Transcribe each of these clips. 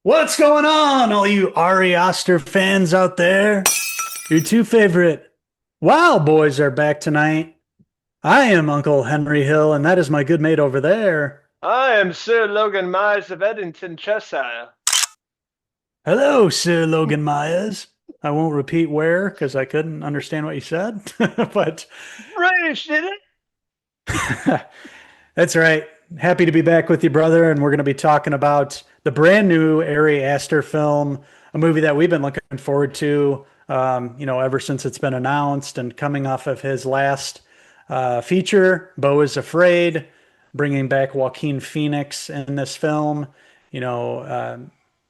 What's going on, all you Ari Aster fans out there? Your two favorite Wow boys are back tonight. I am Uncle Henry Hill, and that is my good mate over there. I am Sir Logan Myers of Eddington, Cheshire. Hello, Sir Logan Myers. I won't repeat where because I couldn't understand what you said, but British, did it? that's right. Happy to be back with you, brother. And we're going to be talking about the brand new Ari Aster film, a movie that we've been looking forward to, ever since it's been announced and coming off of his last feature, Beau is Afraid, bringing back Joaquin Phoenix in this film, you know, uh,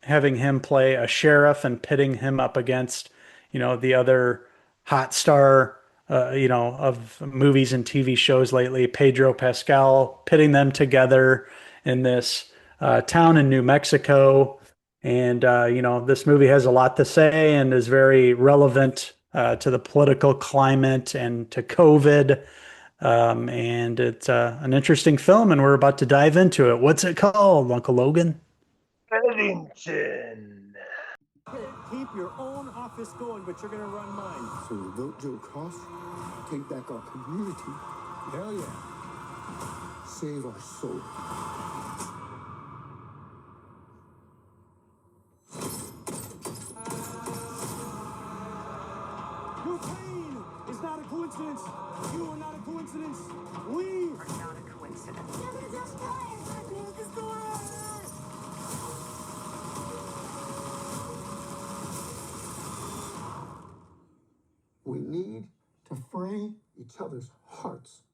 having him play a sheriff and pitting him up against, the other hot star of movies and TV shows lately, Pedro Pascal, pitting them together in this town in New Mexico. And, this movie has a lot to say and is very relevant to the political climate and to COVID. And it's an interesting film, and we're about to dive into it. What's it called, Uncle Logan? Eddington. Keep your own office going, but you're gonna run mine. So we vote Joe Cross, take back our community, Hell yeah. save our soul. Your pain is not a coincidence. You are not a coincidence. We Are not a coincidence. We need to free each other's hearts.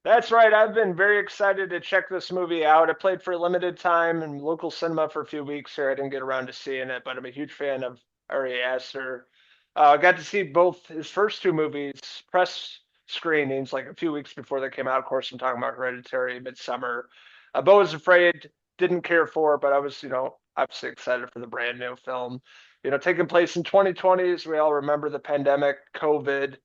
That's right. I've been very excited to check this movie out. It played for a limited time in local cinema for a few weeks here. I didn't get around to seeing it, but I'm a huge fan of Ari Aster. I got to see both his first two movies, press screenings, like a few weeks before they came out. Of course, I'm talking about Hereditary, Midsummer. Beau was Afraid, didn't care for, but I was, obviously excited for the brand new film. Taking place in 2020, as we all remember the pandemic, COVID,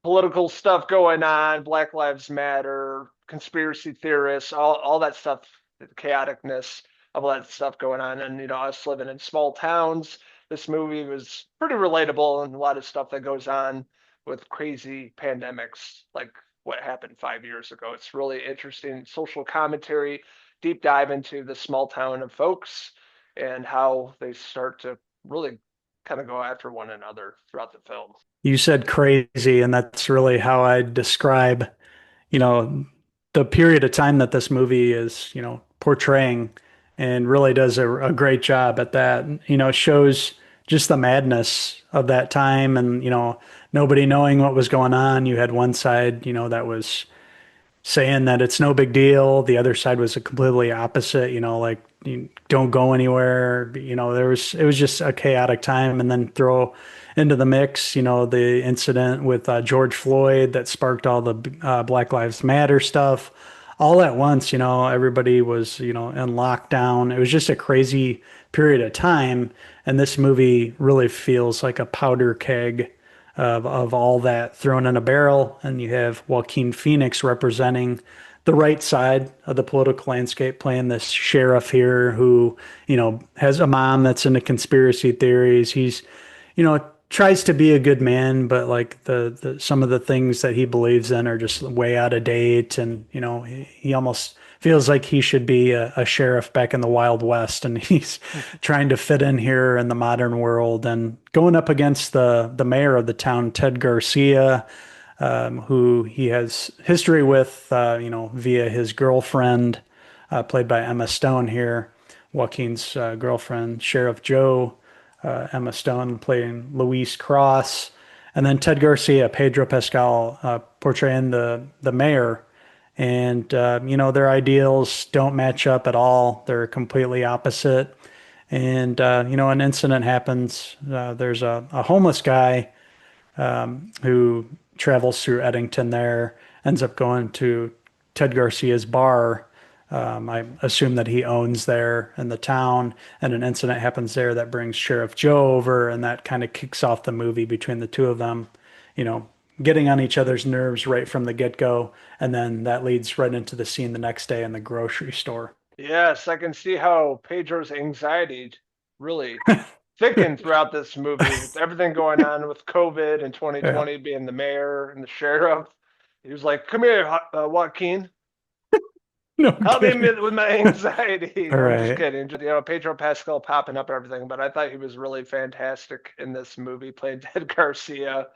political stuff going on, Black Lives Matter, conspiracy theorists, all that stuff, the chaoticness of all that stuff going on. And, us living in small towns, this movie was pretty relatable and a lot of stuff that goes on with crazy pandemics like what happened 5 years ago. It's really interesting social commentary, deep dive into the small town of folks and how they start to really kind of go after one another throughout the film. You said crazy, and that's really how I describe, you know, the period of time that this movie is, portraying and really does a great job at that. It shows just the madness of that time and, nobody knowing what was going on. You had one side, that was saying that it's no big deal. The other side was a completely opposite, like you don't go anywhere. It was just a chaotic time. And then throw into the mix, the incident with George Floyd that sparked all the Black Lives Matter stuff all at once. Everybody was, in lockdown. It was just a crazy period of time. And this movie really feels like a powder keg of all that thrown in a barrel. And you have Joaquin Phoenix representing the right side of the political landscape, playing this sheriff here who, has a mom that's into conspiracy theories. He's, tries to be a good man, but like the some of the things that he believes in are just way out of date. And, he almost feels like he should be a sheriff back in the Wild West, and he's trying to fit in here in the modern world and going up against the mayor of the town, Ted Garcia, who he has history with, via his girlfriend, played by Emma Stone here, Joaquin's girlfriend, Sheriff Joe, Emma Stone playing Louise Cross, and then Ted Garcia, Pedro Pascal, portraying the mayor. And their ideals don't match up at all. They're completely opposite. And an incident happens. There's a homeless guy who travels through Eddington there, ends up going to Ted Garcia's bar. I assume that he owns there in the town, and an incident happens there that brings Sheriff Joe over, and that kind of kicks off the movie between the two of them, you know, getting on each other's nerves right from the get-go, and then that leads right into the scene the next day in the grocery store. Yes, I can see how Pedro's anxiety really thickened throughout this movie with everything going on with COVID and Yeah, 2020 being the mayor and the sheriff. He was like, "Come here, Joaquin, no help me kidding. with my anxiety." All No, I'm just right. kidding. Pedro Pascal popping up and everything, but I thought he was really fantastic in this movie, playing Ted Garcia.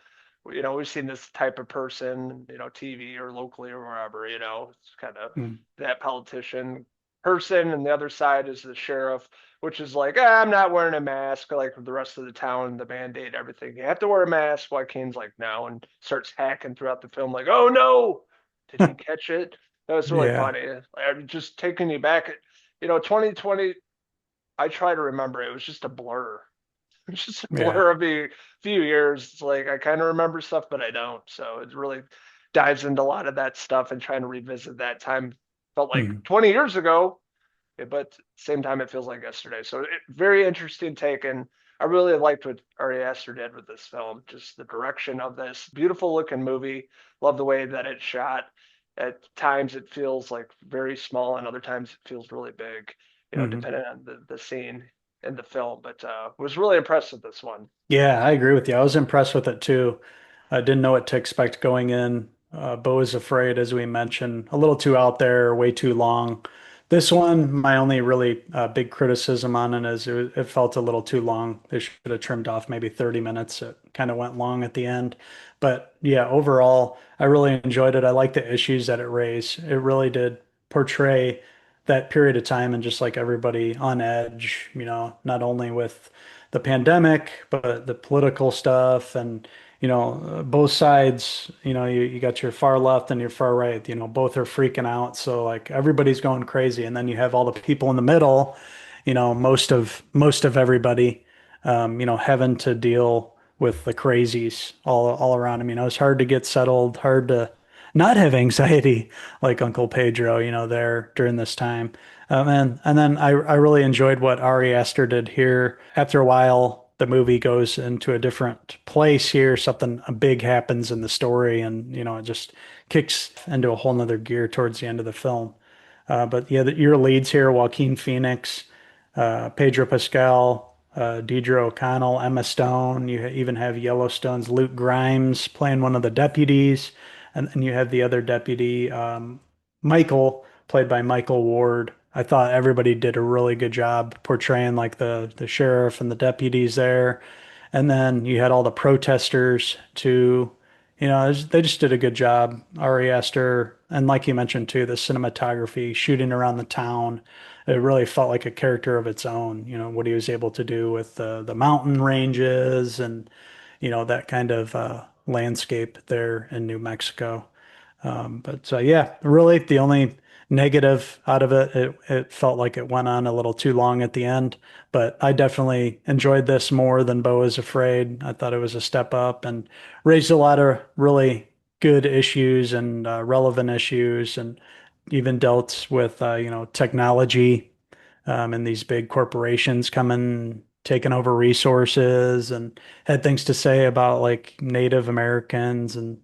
We've seen this type of person, TV or locally or wherever, it's kind of Mm, that politician person. And the other side is the sheriff, which is like, I'm not wearing a mask like the rest of the town, the mandate, everything. You have to wear a mask. Joaquin's like, no, and starts hacking throughout the film, like, oh no, did he catch it? That was really yeah, funny. I'm just taking you back. 2020, I try to remember it was just a blur. It's just a yeah. blur of a few years. It's like I kind of remember stuff, but I don't. So it really dives into a lot of that stuff and trying to revisit that time. Felt like Mm, 20 years ago, but at the same time, it feels like yesterday. So very interesting take. And I really liked what Ari Aster did with this film. Just the direction of this beautiful looking movie. Love the way that it's shot. At times, it feels like very small, and other times, it feels really big, mhm. depending on the scene in the film. But was really impressed with this one. Yeah, I agree with you. I was impressed with it too. I didn't know what to expect going in. Beau is Afraid, as we mentioned, a little too out there, way too long. This one, my only really big criticism on it is it felt a little too long. They should have trimmed off maybe 30 minutes. It kind of went long at the end. But yeah, overall, I really enjoyed it. I like the issues that it raised. It really did portray that period of time and just like everybody on edge, not only with the pandemic, but the political stuff and both sides, you got your far left and your far right, both are freaking out. So like everybody's going crazy. And then you have all the people in the middle, most of everybody, having to deal with the crazies all around. I mean, it was hard to get settled, hard to not have anxiety like Uncle Pedro, there during this time. And then I really enjoyed what Ari Aster did here. After a while, the movie goes into a different place here. Something big happens in the story, and it just kicks into a whole nother gear towards the end of the film. But yeah, your leads here: Joaquin Phoenix, Pedro Pascal, Deidre O'Connell, Emma Stone. You even have Yellowstone's Luke Grimes playing one of the deputies, and then you have the other deputy, Michael, played by Michael Ward. I thought everybody did a really good job portraying like the sheriff and the deputies there. And then you had all the protesters too. They just did a good job. Ari Aster, and like you mentioned too, the cinematography, shooting around the town, it really felt like a character of its own. What he was able to do with the mountain ranges and that kind of landscape there in New Mexico. But yeah, really the only negative out of it felt like it went on a little too long at the end. But I definitely enjoyed this more than Beau is Afraid. I thought it was a step up and raised a lot of really good issues and relevant issues, and even dealt with technology and these big corporations coming taking over resources, and had things to say about like Native Americans and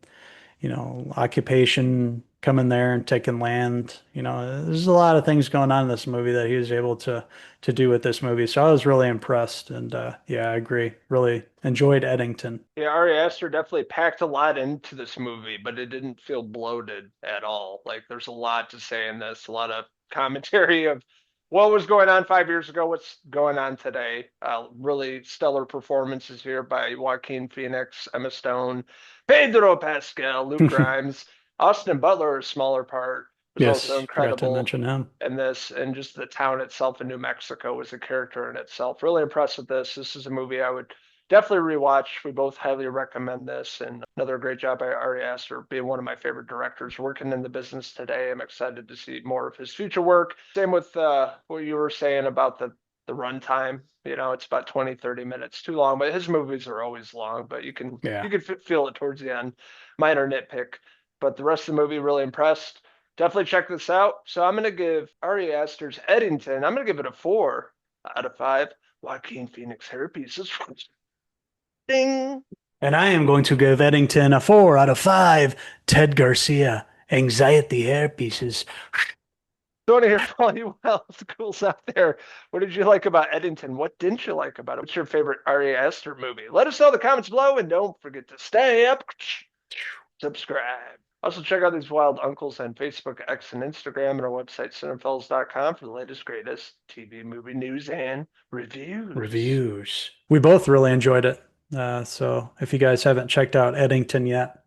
occupation coming there and taking land. There's a lot of things going on in this movie that he was able to do with this movie. So I was really impressed, and yeah, I agree. Really enjoyed Eddington. Yeah, Ari Aster definitely packed a lot into this movie, but it didn't feel bloated at all. Like there's a lot to say in this, a lot of commentary of what was going on 5 years ago, what's going on today. Really stellar performances here by Joaquin Phoenix, Emma Stone, Pedro Pascal, Luke Grimes, Austin Butler, a smaller part, was also Yes, forgot to incredible mention him. in this, and just the town itself in New Mexico was a character in itself. Really impressed with this. This is a movie I would definitely rewatch. We both highly recommend this, and another great job by Ari Aster, being one of my favorite directors working in the business today. I'm excited to see more of his future work. Same with what you were saying about the runtime. It's about 20, 30 minutes too long, but his movies are always long, but you can Yeah. you can feel it towards the end. Minor nitpick, but the rest of the movie really impressed. Definitely check this out. So I'm gonna give Ari Aster's Eddington, I'm gonna give it a 4 out of 5. Joaquin Phoenix hairpiece. Ding. And I am going to give Eddington a 4 out of 5. Ted Garcia, anxiety hair pieces. Tony here, follow you well. Schools out there. What did you like about Eddington? What didn't you like about it? What's your favorite Ari Aster movie? Let us know in the comments below, and don't forget to stay up, subscribe. Also, check out these wild uncles on Facebook, X, and Instagram, and our website, Cinephellas.com, for the latest, greatest TV movie news and reviews. Reviews. We both really enjoyed it. So if you guys haven't checked out Eddington yet,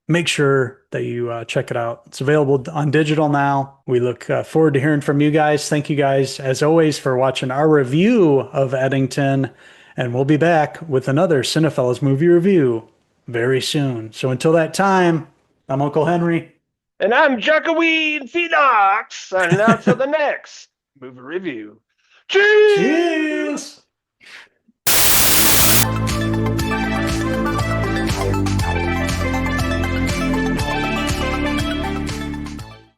make sure that you check it out. It's available on digital now. We look forward to hearing from you guys. Thank you guys, as always, for watching our review of Eddington. And we'll be back with another Cinephellas movie review very soon. So until that time, I'm Uncle Henry. And I'm Joaquin Phoenix, and now to the next movie review. Cheers! Cheers!